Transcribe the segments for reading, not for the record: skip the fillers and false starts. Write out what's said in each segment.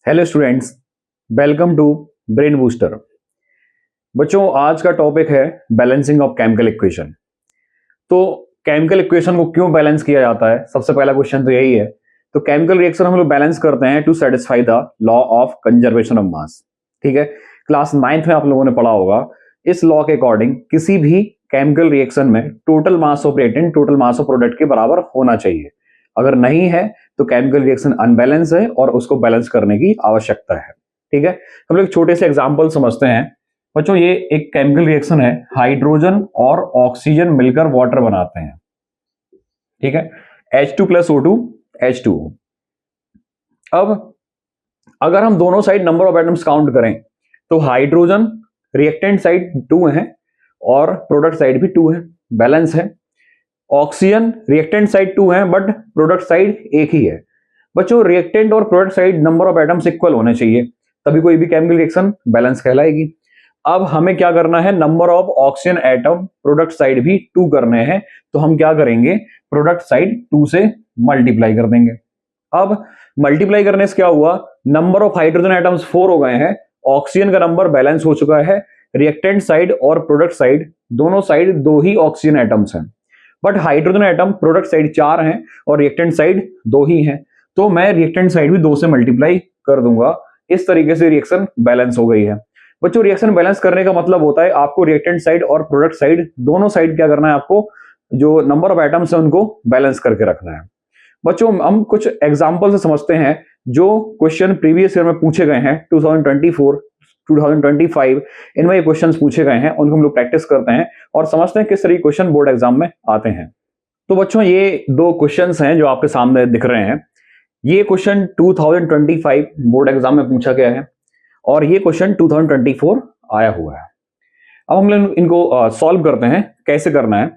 Hello students, welcome to brain booster. बच्चों, आज का टॉपिक है बैलेंसिंग ऑफ केमिकल इक्वेशन। तो केमिकल इक्वेशन को क्यों बैलेंस किया जाता है, सबसे पहला क्वेश्चन तो यही है। तो केमिकल रिएक्शन हम लोग बैलेंस करते हैं to satisfy the law of conservation of mass. ठीक है, क्लास 9th में आप लोगों ने पढ़ा होगा। इस लॉ के अकॉर्डिंग किसी भी केमिकल रिएक्शन में total mass of reactant total mass of product के बराबर होना चाहिए। अगर नहीं है तो केमिकल रिएक्शन अनबैलेंस है और उसको बैलेंस करने की आवश्यकता है। ठीक है, हम लोग छोटे से एग्जांपल समझते हैं। बच्चों, ये एक केमिकल रिएक्शन है, हाइड्रोजन और ऑक्सीजन मिलकर वाटर बनाते हैं। ठीक है, H2 प्लस O2 H2O। अब अगर हम दोनों side number of atoms count करें तो हाइड्रोजन रिएक्टेंट साइड 2 है और प्रोडक्ट साइड भी 2 है, बैलेंस है। ऑक्सीजन रिएक्टेंट साइड 2 है बट प्रोडक्ट साइड एक ही है। बच्चों, रिएक्टेंट और product side number of atoms equal होने चाहिए, तभी कोई भी केमिकल रिएक्शन बैलेंस कहलाएगी। अब हमें क्या करना है, number of oxygen atom product side भी 2 करने हैं। तो हम क्या करेंगे, प्रोडक्ट साइड 2 से मल्टीप्लाई कर देंगे। अब मल्टीप्लाई करने से क्या हुआ, नंबर ऑफ हाइड्रोजन एटम्स 4 हो गए हैं, ऑक्सीजन का नंबर बैलेंस हो चुका है। रिएक्टेंट साइड और प्रोडक्ट साइड दोनों साइड 2 ही ऑक्सीजन एटम्स हैं, but hydrogen atom product side 4 हैं और रिएक्टेंट साइड 2 ही हैं। तो मैं रिएक्टेंट साइड भी 2 से मल्टीप्लाई कर दूंगा। इस तरीके से रिएक्शन बैलेंस हो गई है। बच्चों, रिएक्शन बैलेंस करने का मतलब होता है आपको रिएक्टेंट साइड और प्रोडक्ट साइड दोनों साइड क्या करना है, आपको जो नंबर ऑफ एटम्स है उनको बैलेंस करके रखना है। बच्चों, हम कुछ एग्जांपल से समझते हैं जो क्वेश्चन प्रीवियस ईयर में पूछे गए हैं, 2024 2025 इनमें ये क्वेश्चंस पूछे गए हैं, उनको हम लोग प्रैक्टिस करते हैं और समझते हैं किस तरह के क्वेश्चन बोर्ड एग्जाम में आते हैं। तो बच्चों, ये 2 क्वेश्चंस हैं जो आपके सामने दिख रहे हैं। ये क्वेश्चन 2025 बोर्ड एग्जाम में पूछा गया है और ये क्वेश्चन 2024 आया हुआ है। अब हम लोग इनको सॉल्व करते हैं। कैसे करना है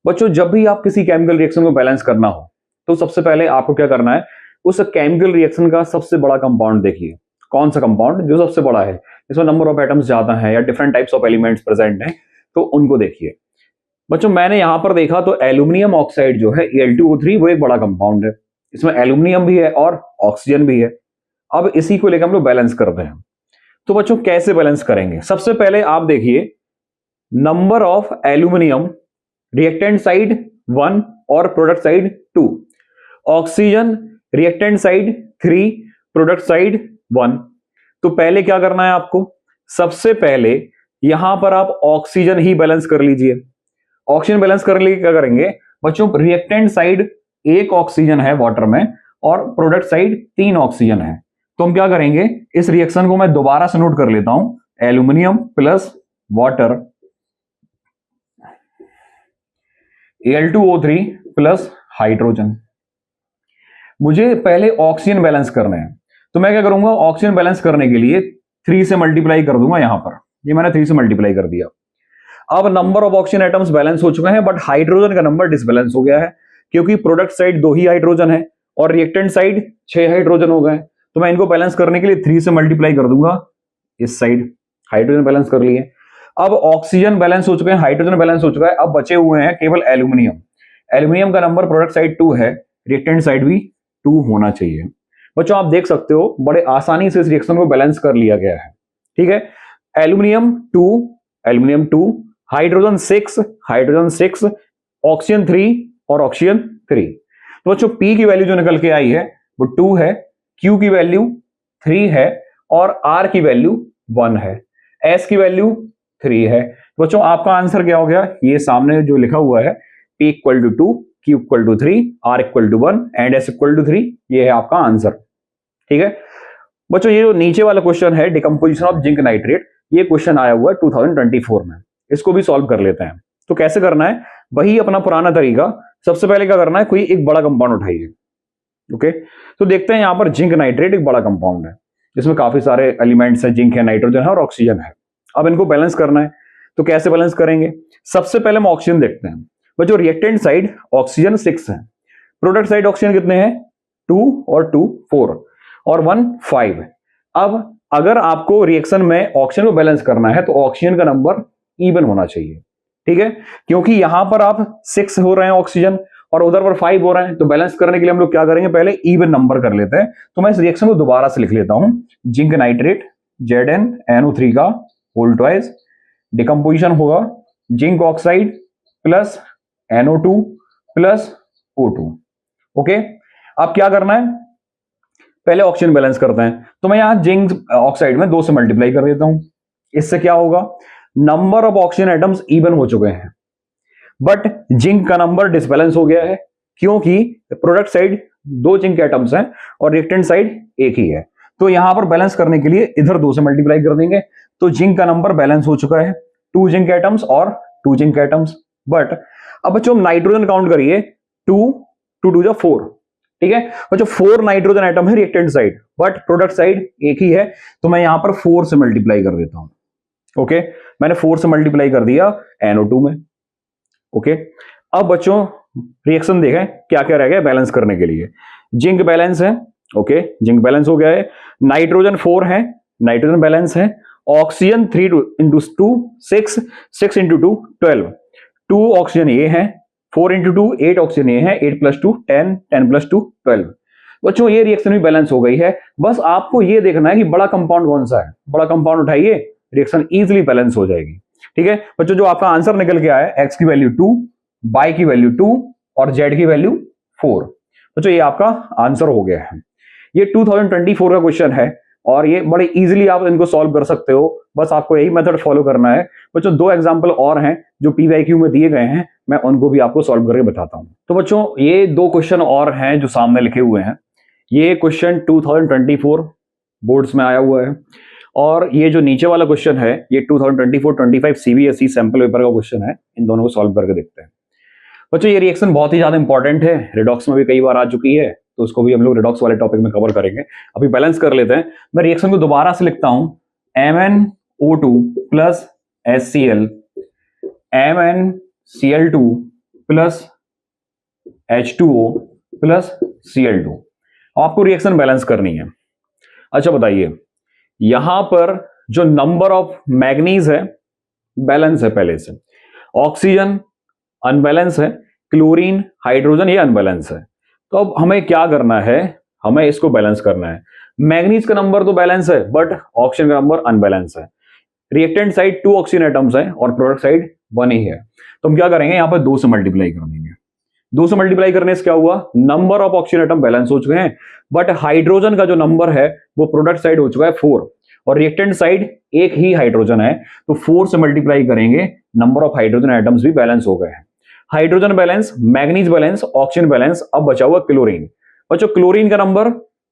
बच्चों, जब भी आप किसी केमिकल रिएक्शन को बैलेंस करना हो तो सबसे पहले आपको क्या करना है, उस केमिकल रिएक्शन का सबसे बड़ा कंपाउंड देखिए। कौन सा कंपाउंड जो सबसे बड़ा है, जिसमें नंबर ऑफ एटम्स ज्यादा है या different types of elements present हैं, तो उनको देखिए। बच्चों, मैंने यहां पर देखा तो एल्यूमिनियम ऑक्साइड जो है Al2O3 वो एक बड़ा कंपाउंड है। इसमें एल्यूमिनियम भी है और ऑक्सीजन भी है। अब इसी को लेकर हम लोग बैलेंस करते हैं। तो बच्चों, कैसे बैलेंस करेंगे, सबसे पहले आप देखिए number of aluminium reactant side 1 और product side 2, oxygen reactant side 3 product side 1। तो पहले क्या करना है आपको, सबसे पहले यहां पर आप ऑक्सीजन ही बैलेंस कर लीजिए। ऑक्सीजन बैलेंस करने के लिए क्या करेंगे बच्चों, रिएक्टेंट साइड 1 ऑक्सीजन है वाटर में और प्रोडक्ट साइड 3 ऑक्सीजन है। तो हम क्या करेंगे, इस रिएक्शन को मैं दोबारा से नोट कर लेता हूं, aluminium plus water Al2O3 plus hydrogen. मुझे पहले ऑक्सीजन बैलेंस करना है, तो मैं क्या करूंगा, ऑक्सीजन बैलेंस करने के लिए 3 से मल्टीप्लाई कर दूंगा। यहां पर ये मैंने 3 से मल्टीप्लाई कर दिया। अब number of oxygen atoms balance हो चुके हैं बट हाइड्रोजन का नंबर डिसबैलेंस हो गया है, क्योंकि प्रोडक्ट साइड 2 ही हाइड्रोजन है और रिएक्टेंट साइड 6 हाइड्रोजन हो गए। तो मैं इनको बैलेंस करने के लिए 3 से मल्टीप्लाई कर दूंगा। इस साइड हाइड्रोजन बैलेंस कर लिए। अब ऑक्सीजन बैलेंस हो चुके हैं, हाइड्रोजन बैलेंस हो चुका है, अब बचे हुए हैं केवल एल्यूमिनियम। एल्यूमिनियम का नंबर प्रोडक्ट साइड 2 है, रिएक्टेंट साइड भी 2 होना चाहिए। बच्चों, आप देख सकते हो बड़े आसानी से इस रिएक्शन को बैलेंस कर लिया गया है। ठीक है, एल्यूमिनियम 2 हाइड्रोजन 6 ऑक्सीजन 3 और ऑक्सीजन 3। तो बच्चों, P की वैल्यू जो निकल के आई है वो 2 है, Q की वैल्यू 3 है और R की वैल्यू 1 है, S की वैल्यू 3 है। तो बच्चों, आपका आंसर क्या हो गया, ये सामने जो लिखा हुआ है P equal to 2, Q equal to 3, R equal to 1 and S equal to 3, ये है आपका आंसर। ठीक है बच्चों, ये जो नीचे वाला क्वेश्चन है डिकम्पोजिशन ऑफ जिंक नाइट्रेट, ये क्वेश्चन आया हुआ है 2024 में। इसको भी सॉल्व कर लेते हैं। तो कैसे करना है, वही अपना पुराना तरीका। सबसे पहले क्या करना है, कोई एक बड़ा कंपाउंड उठाइए। ओके, तो देखते हैं यहां पर जिंक नाइट्रेट एक बड़ा कंपाउंड है जिसमें काफी सारे एलिमेंट्स हैं, जिंक है, नाइट्रोजन है और ऑक्सीजन है। अब इनको बैलेंस करना है, तो कैसे बैलेंस करेंगे, सबसे पहले हम ऑक्सीजन देखते हैं। बच्चों, रिएक्टेंट साइड ऑक्सीजन 6 है, प्रोडक्ट साइड ऑक्सीजन कितने हैं, 2 और 2 4 और 1 5। अब अगर आपको रिएक्शन में ऑक्सीजन को बैलेंस करना है तो ऑक्सीजन का नंबर इवन होना चाहिए। ठीक है, क्योंकि यहां पर आप 6 हो रहे हैं ऑक्सीजन और उधर पर 5 हो रहे हैं, तो बैलेंस करने के लिए हम लोग क्या करेंगे, पहले इवन नंबर कर लेते हैं। तो मैं इस रिएक्शन को दोबारा से लिख लेता हूं, जिंक नाइट्रेट ZnNO3 का होल ट्वाइस, डिकम्पोजिशन होगा zinc oxide plus NO2 plus O2। Okay, अब क्या करना है, पहले ऑक्सीजन बैलेंस करते हैं। तो मैं यहां जिंक ऑक्साइड में 2 से मल्टीप्लाई कर देता हूं। इससे क्या होगा, number of oxygen atoms even हो चुके हैं, बट जिंक का नंबर डिसबैलेंस हो गया है, क्योंकि प्रोडक्ट साइड 2 जिंक एटम्स हैं और रिएक्टेंट साइड एक ही है। तो यहां पर बैलेंस करने के लिए इधर 2 से मल्टीप्लाई कर देंगे, तो जिंक का नंबर बैलेंस हो चुका है, 2 जिंक एटम्स और 2 जिंक एटम्स। बट अब बच्चों नाइट्रोजन काउंट करिए, 2 2 2 4, ठीक है बच्चों, 4 नाइट्रोजन एटम है reactant side, but product side एक ही है, तो मैं यहां पर 4 से मल्टीप्लाई कर देता हूं। ओके, मैंने 4 से मल्टीप्लाई कर दिया NO2 में। ओके, अब बच्चों रिएक्शन देखें क्या क्या रह गया बैलेंस करने के लिए। जिंक बैलेंस है, ओके जिंक बैलेंस हो गया है, नाइट्रोजन 4 है, नाइट्रोजन बैलेंस है, ऑक्सीजन 3 इंटू 2 6, 6 इंटू 2 12, 2 ऑक्सीजन ये है, 4 इंटू 2 8 ऑक्सीजन ये है, 8 प्लस 2 10, 10 प्लस 2 12। बच्चों ये रिएक्शन भी बैलेंस हो गई है, बस आपको ये देखना है कि बड़ा कंपाउंड कौन सा है, बड़ा कंपाउंड उठाइए, रिएक्शन इजीली बैलेंस हो जाएगी। ठीक है बच्चों, जो आपका आंसर निकल के आया, एक्स की वैल्यू 2, बाई की वैल्यू 2 और जेड की वैल्यू 4। बच्चों ये आपका आंसर हो गया है। ये 2024 का क्वेश्चन है और ये बड़े इजीली आप इनको सॉल्व कर सकते हो, बस आपको यही मेथड फॉलो करना है। बच्चों 2 एग्जांपल और हैं जो PYQ में दिए गए हैं, मैं उनको भी आपको सॉल्व करके बताता हूं। तो बच्चों ये 2 क्वेश्चन और हैं जो सामने लिखे हुए हैं। ये क्वेश्चन 2024 बोर्ड्स में आया हुआ है और ये जो नीचे वाला क्वेश्चन है ये 2024-25 CBSE सैंपल पेपर का क्वेश्चन है। इन दोनों को सॉल्व करके देखते हैं। बच्चों ये रिएक्शन बहुत ही ज्यादा इंपॉर्टेंट है, रिडॉक्स में भी कई बार आ चुकी है, तो उसको भी हम लोग रिडॉक्स वाले टॉपिक में कवर करेंगे। अभी बैलेंस कर लेते हैं। मैं रिएक्शन को दोबारा से लिखता हूं, MnO2 plus HCl MnCl2 plus H2O plus Cl2। आपको रिएक्शन बैलेंस करनी है। अच्छा बताइए, यहां पर जो नंबर ऑफ मैग्नीज है बैलेंस है पहले से, ऑक्सीजन अनबैलेंस है, क्लोरीन हाइड्रोजन ये अनबैलेंस है। तो अब हमें क्या करना है, हमें इसको बैलेंस करना है। मैग्नीज का नंबर तो बैलेंस है बट ऑक्सीजन का नंबर अनबैलेंस है। रिएक्टेंट साइड 2 ऑक्सीजन एटम्स है और प्रोडक्ट साइड 1 ही है, तो हम क्या करेंगे, यहां पर 2 से मल्टीप्लाई कर देंगे। 2 से मल्टीप्लाई करने से क्या हुआ, number of oxygen atom balance हो चुके हैं, बट हाइड्रोजन का जो नंबर है वो प्रोडक्ट साइड हो चुका है 4 और रिएक्टेंट साइड एक ही हाइड्रोजन है, तो 4 से मल्टीप्लाई करेंगे, नंबर ऑफ हाइड्रोजन एटम्स भी बैलेंस हो गए हैं। Hydrogen balance, manganese balance, oxygen balance, अब बचा हुआ क्लोरीन। बच्चों क्लोरीन का नंबर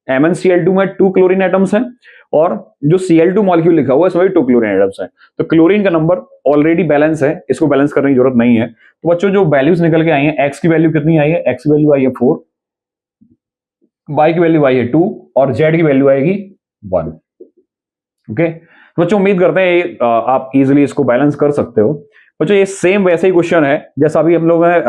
MnCl2 में 2 क्लोरीन एटम्स हैं और जो Cl2 मॉलिक्यूल लिखा हुआ है इसमें भी 2 क्लोरीन एटम्स हैं, तो क्लोरीन का नंबर ऑलरेडी बैलेंस है, इसको बैलेंस करने की जरूरत नहीं है। तो बच्चों जो वैल्यूज निकल के आई हैं, एक्स की वैल्यू कितनी आई है, एक्स की वैल्यू आई है 4, वाई की वैल्यू आई है 2 और जेड की वैल्यू आएगी 1। ओके बच्चों उम्मीद करते हैं आप इजीली इसको बैलेंस कर सकते हो। बच्चों ये सेम वैसे ही क्वेश्चन है जैसा अभी हम लोग ने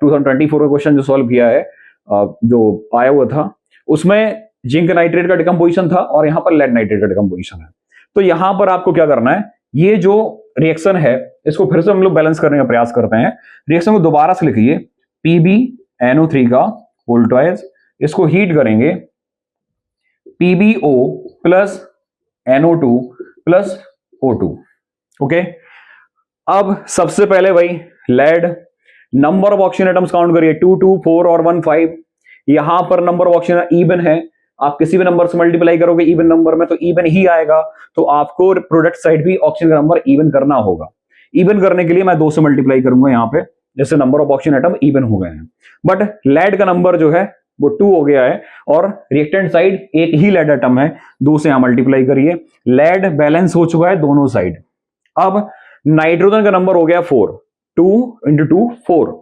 2024 का क्वेश्चन जो सॉल्व किया है, जो आया हुआ था उसमें जिंक नाइट्रेट का डिकम्पोजिशन था और यहां पर लेड नाइट्रेट का डिकम्पोजिशन है। तो यहां पर आपको क्या करना है, ये जो रिएक्शन है इसको फिर से हम लोग बैलेंस करने का प्रयास करते हैं। रिएक्शन को दोबारा से लिखिए, PbNO3 का होल ट्वाइस, इसको हीट करेंगे, PbO plus NO2 plus O2। Okay, अब सबसे पहले भाई lead, number of oxygen atoms count करिए, 2 2 4 और 1 5। यहां पर नंबर ऑफ ऑक्सीजन इवन है, आप किसी भी नंबर से मल्टीप्लाई करोगे इवन नंबर में तो इवन ही आएगा, तो आपको प्रोडक्ट साइड भी ऑक्सीजन का नंबर इवन करना होगा। इवन करने के लिए मैं 2 से मल्टीप्लाई करूंगा यहां पे, जैसे number of oxygen atom even हो गए हैं, बट लेड का नंबर जो है वो 2 हो गया है और रिएक्टेंट साइड एक ही लेड एटम है, 2 से यहां मल्टीप्लाई करिए, लेड बैलेंस हो चुका है दोनों साइड। अब नाइट्रोजन का नंबर हो गया 4, 2 इंटू 2 4,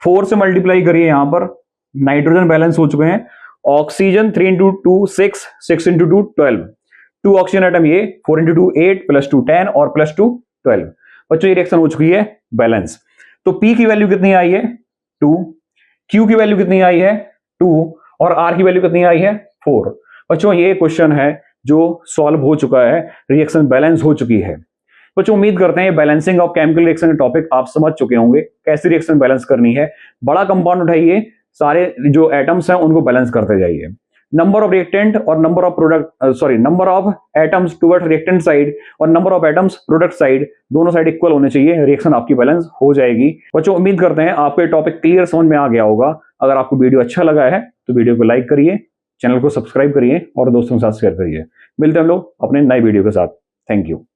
4 से मल्टीप्लाई करिए, यहां पर नाइट्रोजन बैलेंस हो चुके हैं, oxygen 3 into 2 6, 6 into 2 12, 2 oxygen atom ये, 4 इंटू 2 8 प्लस 2 10 और प्लस 2 12। बच्चों ये रिएक्शन हो चुकी है बैलेंस। तो P की वैल्यू कितनी आई है 2, Q की वैल्यू कितनी आई है 2 और R की वैल्यू कितनी आई है 4। बच्चों ये क्वेश्चन है जो सॉल्व हो चुका है, रिएक्शन बैलेंस हो चुकी है। बच्चों उम्मीद करते हैं बैलेंसिंग ऑफ केमिकल रिएक्शन के टॉपिक आप समझ चुके होंगे, कैसे रिएक्शन बैलेंस करनी है। बड़ा कंपाउंड उठाइए, सारे जो एटम्स हैं उनको बैलेंस करते जाइए। नंबर ऑफ रिएक्टेंट और number of atoms towards reactant side और number of atoms product side, दोनों साइड इक्वल होने चाहिए, रिएक्शन आपकी बैलेंस हो जाएगी। बच्चों उम्मीद करते हैं आपको ये टॉपिक क्लियर समझ में आ गया होगा। अगर आपको वीडियो अच्छा लगा है तो वीडियो को लाइक करिए, चैनल को सब्सक्राइब करिए और दोस्तों के साथ शेयर करिए। मिलते हैं हम लोग अपने नए वीडियो के साथ। Thank you.